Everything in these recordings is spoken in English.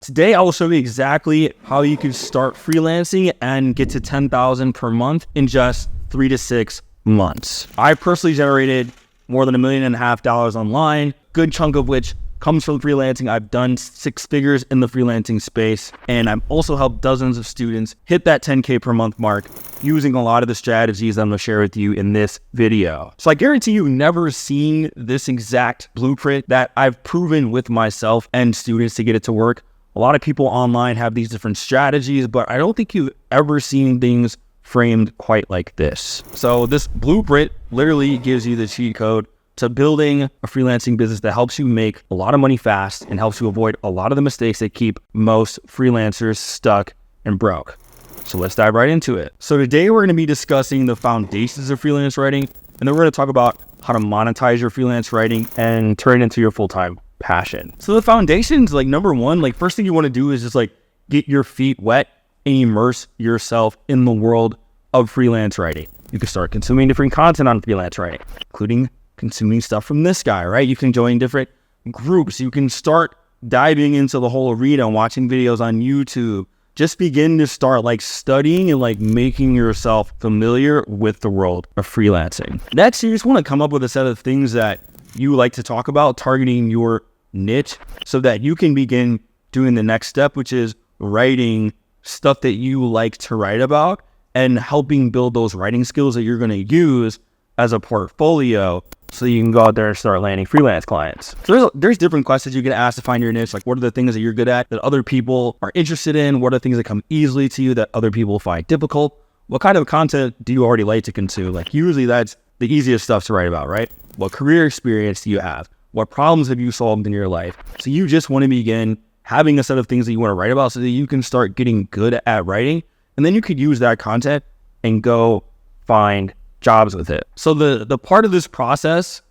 Today, I will show you exactly how you can start freelancing and get to $10,000 per month in just 3 to 6 months. I personally generated more than $1.5 million online, good chunk of which comes from freelancing. I've done 6 figures in the freelancing space, and I've also helped dozens of students hit that 10K per month mark using a lot of the strategies I'm gonna share with you in this video. So I guarantee you've never seen this exact blueprint that I've proven with myself and students to get it to work. A lot of people online have these different strategies, but I don't think you've ever seen things framed quite like this. So this blueprint literally gives you the cheat code to building a freelancing business that helps you make a lot of money fast and helps you avoid a lot of the mistakes that keep most freelancers stuck and broke. So let's dive right into it. So today we're going to be discussing the foundations of freelance writing, and then we're going to talk about how to monetize your freelance writing and turn it into your full-time passion. So the foundations, number one, first thing you want to do is just get your feet wet and immerse yourself in the world of freelance writing. You can start consuming different content on freelance writing, including consuming stuff from this guy, right? You can join different groups. You can start diving into the whole arena and watching videos on YouTube. Just begin to start studying and making yourself familiar with the world of freelancing. Next, you just want to come up with a set of things that you like to talk about, targeting your niche so that you can begin doing the next step, which is writing stuff that you like to write about and helping build those writing skills that you're going to use as a portfolio so you can go out there and start landing freelance clients. So there's different questions you can ask to find your niche. What are the things that you're good at that other people are interested in? What are the things that come easily to you that other people find difficult? What kind of content do you already like to consume? Usually that's the easiest stuff to write about, right? What career experience do you have? What problems have you solved in your life? So you just want to begin having a set of things that you want to write about so that you can start getting good at writing. And then you could use that content and go find jobs with it. So the part of this process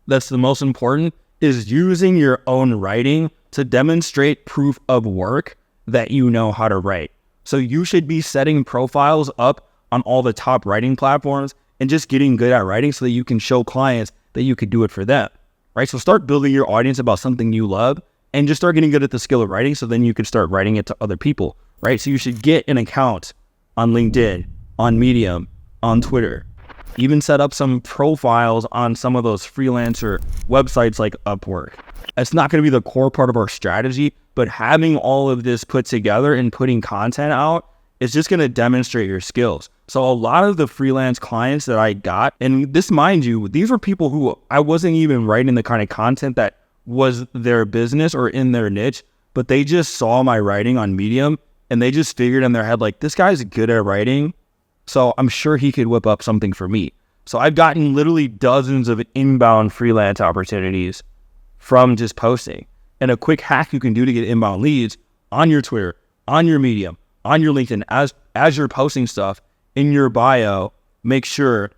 that's the most important is using your own writing to demonstrate proof of work that you know how to write. So you should be setting profiles up on all the top writing platforms and just getting good at writing so that you can show clients that you could do it for them, right? So start building your audience about something you love and just start getting good at the skill of writing so then you can start writing it to other people, right? So you should get an account on LinkedIn, on Medium, on Twitter. Even set up some profiles on some of those freelancer websites like Upwork. It's not going to be the core part of our strategy, but having all of this put together and putting content out is just going to demonstrate your skills. So a lot of the freelance clients that I got, and this, mind you, these were people who I wasn't even writing the kind of content that was their business or in their niche, but they just saw my writing on Medium and they just figured in their head, this guy's good at writing, so I'm sure he could whip up something for me. So I've gotten literally dozens of inbound freelance opportunities from just posting. And a quick hack you can do to get inbound leads on your Twitter, on your Medium, on your LinkedIn, as you're posting stuff in your bio, make sure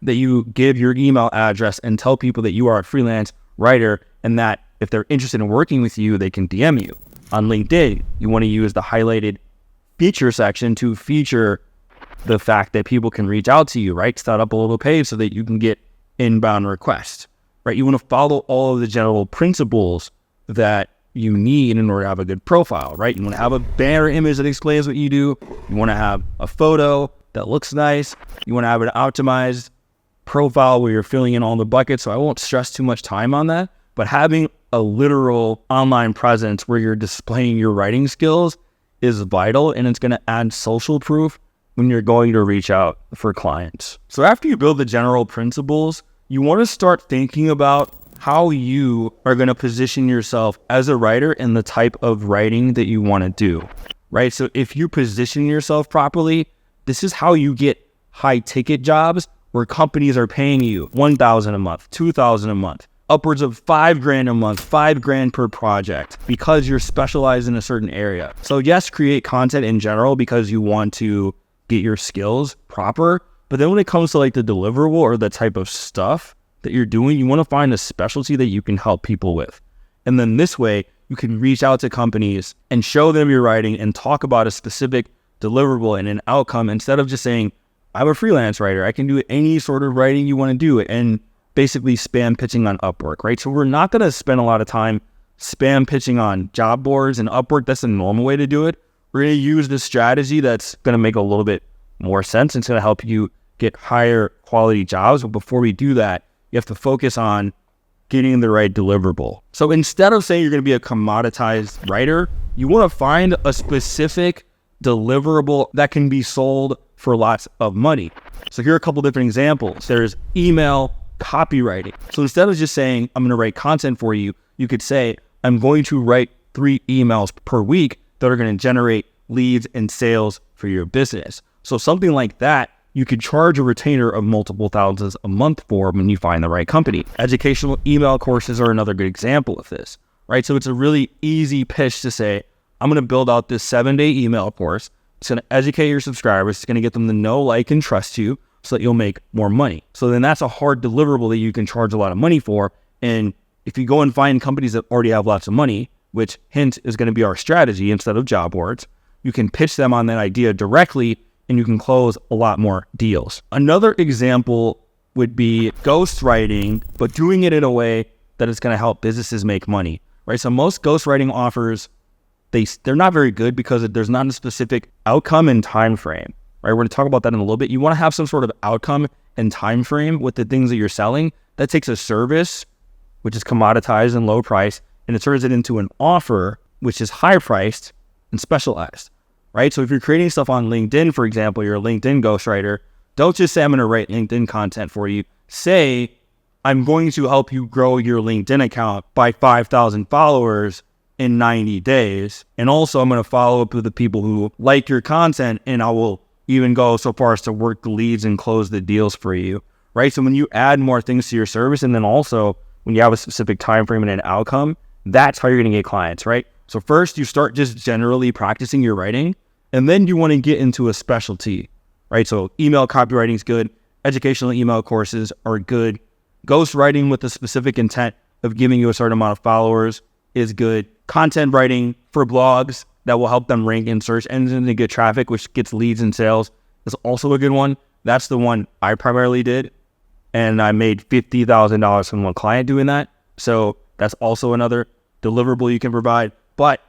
that you give your email address and tell people that you are a freelance writer and that if they're interested in working with you, they can DM you. On LinkedIn, you want to use the highlighted feature section to feature the fact that people can reach out to you, right? Set up a little page so that you can get inbound requests, right? You want to follow all of the general principles that you need in order to have a good profile, right? You want to have a banner image that explains what you do. You want to have a photo that looks nice. You want to have an optimized profile where you're filling in all the buckets. So I won't stress too much time on that, but having a literal online presence where you're displaying your writing skills is vital, and it's going to add social proof when you're going to reach out for clients. So after you build the general principles, you want to start thinking about how you are going to position yourself as a writer and the type of writing that you want to do, right? So if you position yourself properly, this is how you get high ticket jobs where companies are paying you $1,000 a month, $2,000 a month, upwards of $5,000 a month, $5,000 per project, because you're specialized in a certain area. So yes, create content in general because you want to get your skills proper. But then when it comes to the deliverable or the type of stuff that you're doing, you want to find a specialty that you can help people with. And then this way you can reach out to companies and show them your writing and talk about a specific deliverable and an outcome instead of just saying, I'm a freelance writer. I can do any sort of writing you want to do and basically spam pitching on Upwork, right? So we're not going to spend a lot of time spam pitching on job boards and Upwork. That's the normal way to do it. We're going to use this strategy that's going to make a little bit more sense. It's going to help you get higher quality jobs. But before we do that, you have to focus on getting the right deliverable. So instead of saying you're going to be a commoditized writer, you want to find a specific deliverable that can be sold for lots of money. So here are a couple different examples. There's email copywriting. So instead of just saying, I'm going to write content for you, you could say, I'm going to write 3 emails per week that are going to generate leads and sales for your business. So something like that, you could charge a retainer of multiple thousands a month for when you find the right company. Educational email courses are another good example of this, right? So it's a really easy pitch to say, I'm going to build out this 7-day email course. It's going to educate your subscribers. It's going to get them to know, like, and trust you so that you'll make more money. So then that's a hard deliverable that you can charge a lot of money for. And if you go and find companies that already have lots of money, which hint is going to be our strategy instead of job boards, you can pitch them on that idea directly and you can close a lot more deals. Another example would be ghostwriting, but doing it in a way that is going to help businesses make money, right? So most ghostwriting offers, they're not very good because there's not a specific outcome and time frame, right? We're going to talk about that in a little bit. You want to have some sort of outcome and time frame with the things that you're selling. That takes a service, which is commoditized and low price, and it turns it into an offer, which is high priced and specialized, right? So if you're creating stuff on LinkedIn, for example, you're a LinkedIn ghostwriter, don't just say, I'm going to write LinkedIn content for you. Say, I'm going to help you grow your LinkedIn account by 5,000 followers in 90 days. And also I'm going to follow up with the people who like your content, and I will even go so far as to work the leads and close the deals for you, right? So when you add more things to your service, and then also when you have a specific time frame and an outcome, that's how you're going to get clients, right? So first you start just generally practicing your writing, and then you want to get into a specialty, right? So email copywriting is good. Educational email courses are good. Ghostwriting with a specific intent of giving you a certain amount of followers is good. Content writing for blogs that will help them rank in search engines and get traffic, which gets leads and sales, is also a good one. That's the one I primarily did, and I made $50,000 from one client doing that. So that's also another deliverable you can provide. But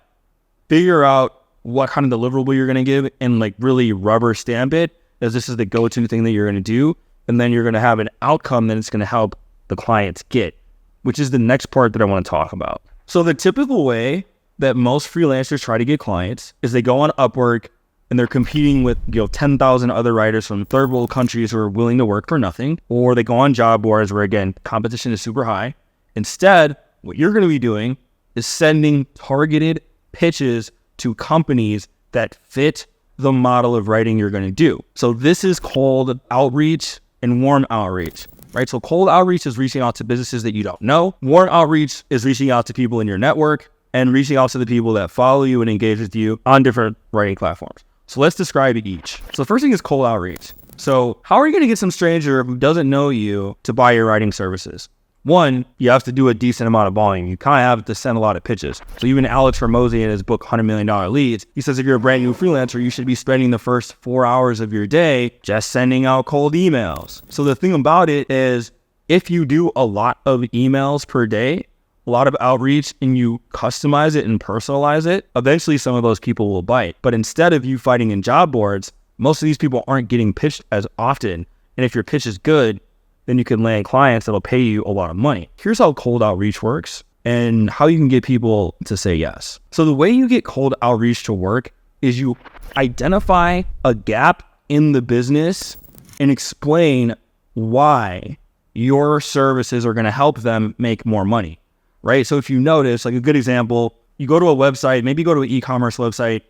figure out what kind of deliverable you're going to give and like really rubber stamp it, as this is the go-to thing that you're going to do. And then you're going to have an outcome that it's going to help the clients get, which is the next part that I want to talk about. So the typical way that most freelancers try to get clients is they go on Upwork and they're competing with 10,000 other writers from third world countries who are willing to work for nothing, or they go on job boards where, again, competition is super high. Instead, what you're going to be doing is sending targeted pitches to companies that fit the model of writing you're going to do. So this is called outreach and warm outreach, right? So cold outreach is reaching out to businesses that you don't know. Warm outreach is reaching out to people in your network and reaching out to the people that follow you and engage with you on different writing platforms. So let's describe each. So the first thing is cold outreach. So how are you going to get some stranger who doesn't know you to buy your writing services? One, you have to do a decent amount of volume. You kind of have to send a lot of pitches. So even Alex Ramosi in his book, $100 Million Leads, he says if you're a brand new freelancer, you should be spending the first 4 hours of your day just sending out cold emails. So the thing about it is, if you do a lot of emails per day, a lot of outreach, and you customize it and personalize it, eventually some of those people will bite. But instead of you fighting in job boards, most of these people aren't getting pitched as often. And if your pitch is good, then you can land clients that'll pay you a lot of money. Here's how cold outreach works and how you can get people to say yes. So the way you get cold outreach to work is you identify a gap in the business and explain why your services are going to help them make more money, right? So if you notice, like a good example, you go to a website, maybe go to an e-commerce website,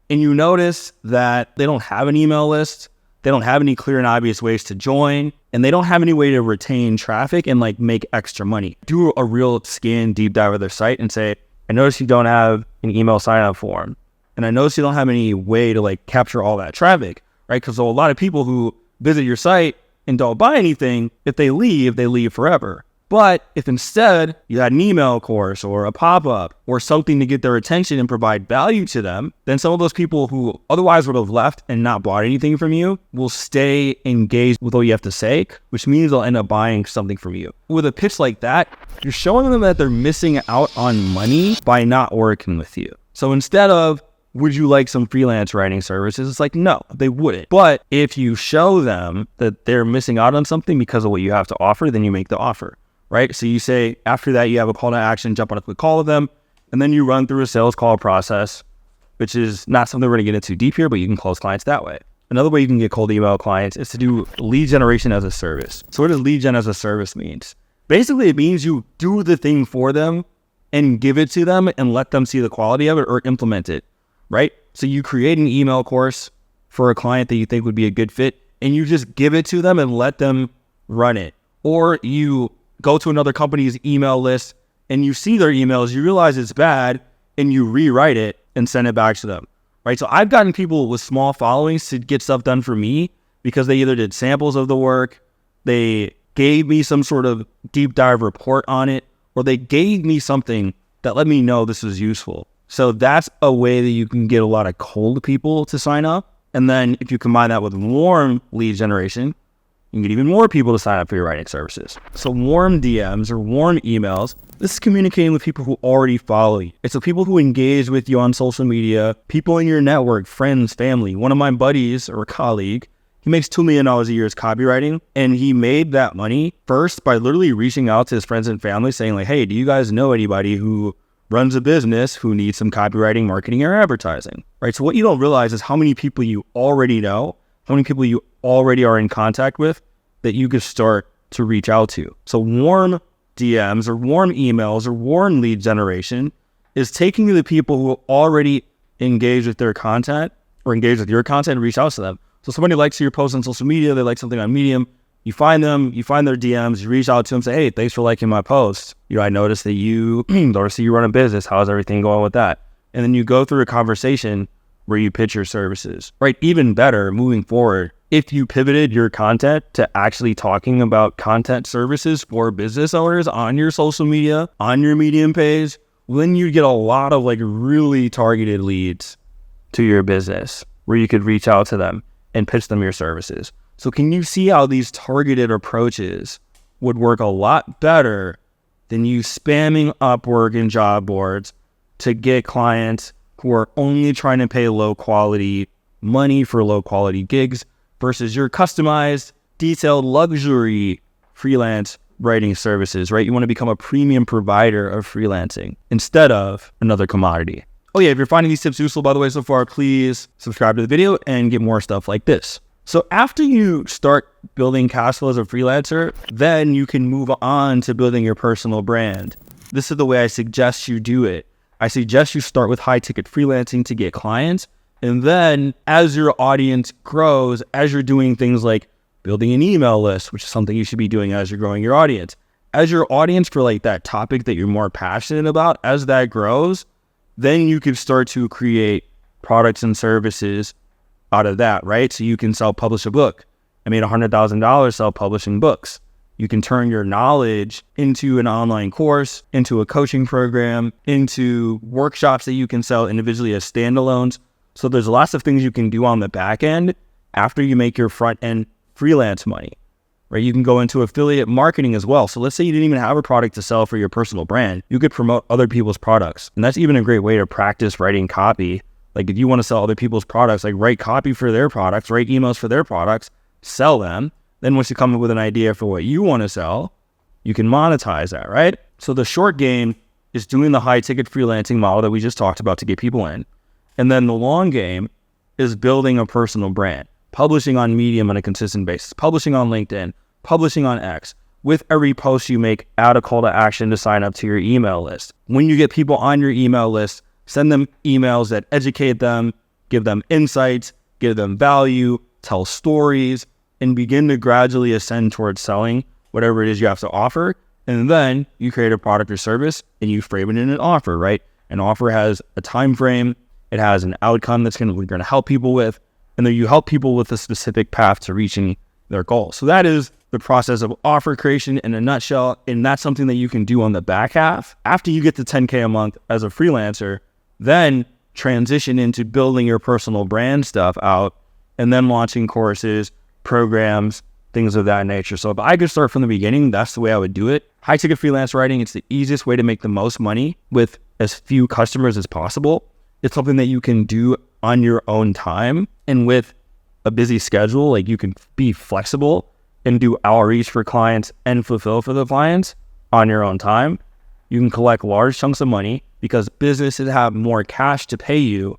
and you notice that they don't have an email list, they don't have any clear and obvious ways to join, and they don't have any way to retain traffic and like make extra money. Do a real scan deep dive of their site and say, I notice you don't have an email sign up form. And I notice you don't have any way to like capture all that traffic, right? Because a lot of people who visit your site and don't buy anything, if they leave forever. But if instead you had an email course or a pop-up or something to get their attention and provide value to them, then some of those people who otherwise would have left and not bought anything from you will stay engaged with what you have to say, which means they'll end up buying something from you. With a pitch like that, you're showing them that they're missing out on money by not working with you. So instead of, would you like some freelance writing services? It's like, no, they wouldn't. But if you show them that they're missing out on something because of what you have to offer, then you make the offer, right? So you say, after that, you have a call to action, jump on a quick call with them, and then you run through a sales call process, which is not something we're going to get into deep here, but you can close clients that way. Another way you can get cold email clients is to do lead generation as a service. So what does lead gen as a service means? Basically, it means you do the thing for them and give it to them and let them see the quality of it or implement it, right? So you create an email course for a client that you think would be a good fit, and you just give it to them and let them run it. Or you go to another company's email list and you see their emails, you realize it's bad, and you rewrite it and send it back to them, right? So I've gotten people with small followings to get stuff done for me because they either did samples of the work, they gave me some sort of deep dive report on it, or they gave me something that let me know this was useful. So that's a way that you can get a lot of cold people to sign up. And then if you combine that with warm lead generation, you can get even more people to sign up for your writing services. So warm DMs or warm emails, this is communicating with people who already follow you. It's the people who engage with you on social media, people in your network, friends, family. One of my buddies or a colleague, he makes $2 million a year as copywriting, and he made that money first by literally reaching out to his friends and family saying like, hey, do you guys know anybody who runs a business who needs some copywriting, marketing, or advertising, right? So what you don't realize is how many people you already know, how many people you already are in contact with that you could start to reach out to. So warm DMs or warm emails or warm lead generation is taking the people who already engage with their content or engage with your content and reach out to them. So somebody likes your post on social media, they like something on Medium, you find them, you find their DMs, you reach out to them, say, hey, thanks for liking my post. I noticed that you run a business. How's everything going with that? And then you go through a conversation where you pitch your services, right? Even better, moving forward, if you pivoted your content to actually talking about content services for business owners on your social media, on your Medium page, then you get a lot of like really targeted leads to your business where you could reach out to them and pitch them your services. So can you see how these targeted approaches would work a lot better than you spamming Upwork and job boards to get clients who are only trying to pay low quality money for low quality gigs versus your customized, detailed luxury freelance writing services, right? You want to become a premium provider of freelancing instead of another commodity. Oh yeah, if you're finding these tips useful, by the way, so far, please subscribe to the video and get more stuff like this. So after you start building cash flow as a freelancer, then you can move on to building your personal brand. This is the way I suggest you do it. I suggest you start with high ticket freelancing to get clients. And then as your audience grows, as you're doing things like building an email list, which is something you should be doing as you're growing your audience, as your audience for like that topic that you're more passionate about, as that grows, then you can start to create products and services out of that, right? So you can self-publish a book. I made $100,000 self-publishing books. You can turn your knowledge into an online course, into a coaching program, into workshops that you can sell individually as standalones. So there's lots of things you can do on the back end after you make your front end freelance money, right? You can go into affiliate marketing as well. So let's say you didn't even have a product to sell for your personal brand. You could promote other people's products. And that's even a great way to practice writing copy. Like if you want to sell other people's products, like write copy for their products, write emails for their products, sell them. Then once you come up with an idea for what you want to sell, you can monetize that, right? So the short game is doing the high ticket freelancing model that we just talked about to get people in. And then the long game is building a personal brand, publishing on Medium on a consistent basis, publishing on LinkedIn, publishing on X. With every post you make, add a call to action to sign up to your email list. When you get people on your email list, send them emails that educate them, give them insights, give them value, tell stories, and begin to gradually ascend towards selling whatever it is you have to offer. And then you create a product or service and you frame it in an offer, right? An offer has a time frame. It has an outcome that's going to help people with, and then you help people with a specific path to reaching their goal. So that is the process of offer creation in a nutshell. And that's something that you can do on the back half. After you get to 10K a month as a freelancer, then transition into building your personal brand stuff out and then launching courses, programs, things of that nature. So if I could start from the beginning, that's the way I would do it. High ticket freelance writing, it's the easiest way to make the most money with as few customers as possible. It's something that you can do on your own time, and with a busy schedule, like you can be flexible and do outreach for clients and fulfill for the clients on your own time. You can collect large chunks of money because businesses have more cash to pay you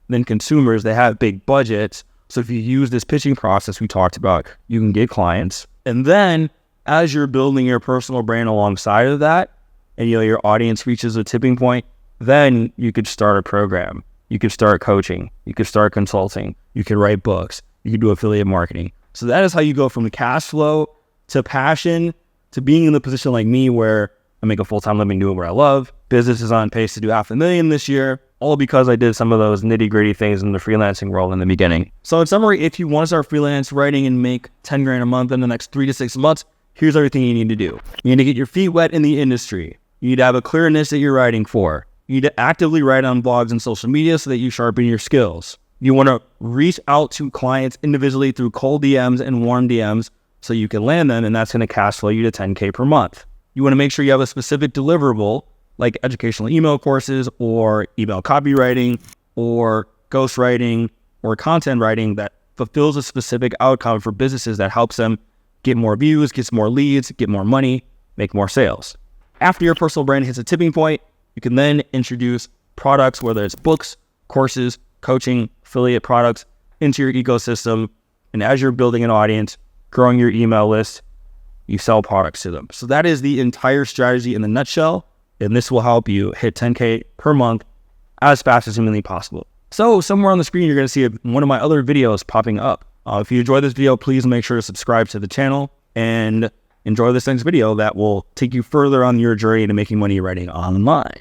than consumers. They have big budgets. So if you use this pitching process we talked about, you can get clients. And then as you're building your personal brand alongside of that, and your audience reaches a tipping point, then you could start a program. You could start coaching. You could start consulting. You could write books. You could do affiliate marketing. So that is how you go from the cash flow to passion to being in the position like me where I make a full-time living doing what I love. Business is on pace to do $500,000 this year, all because I did some of those nitty-gritty things in the freelancing world in the beginning. So in summary, if you want to start freelance writing and make 10 grand a month in the next 3 to 6 months, here's everything you need to do. You need to get your feet wet in the industry. You need to have a clear niche that you're writing for. You need to actively write on blogs and social media so that you sharpen your skills. You want to reach out to clients individually through cold DMs and warm DMs so you can land them, and that's going to cash flow you to 10K per month. You want to make sure you have a specific deliverable like educational email courses or email copywriting or ghostwriting or content writing that fulfills a specific outcome for businesses that helps them get more views, gets more leads, get more money, make more sales. After your personal brand hits a tipping point, you can then introduce products, whether it's books, courses, coaching, affiliate products into your ecosystem. And as you're building an audience, growing your email list, you sell products to them. So that is the entire strategy in a nutshell. And this will help you hit 10K per month as fast as humanly possible. So somewhere on the screen, you're going to see one of my other videos popping up. If you enjoyed this video, please make sure to subscribe to the channel and enjoy this next video that will take you further on your journey to making money writing online.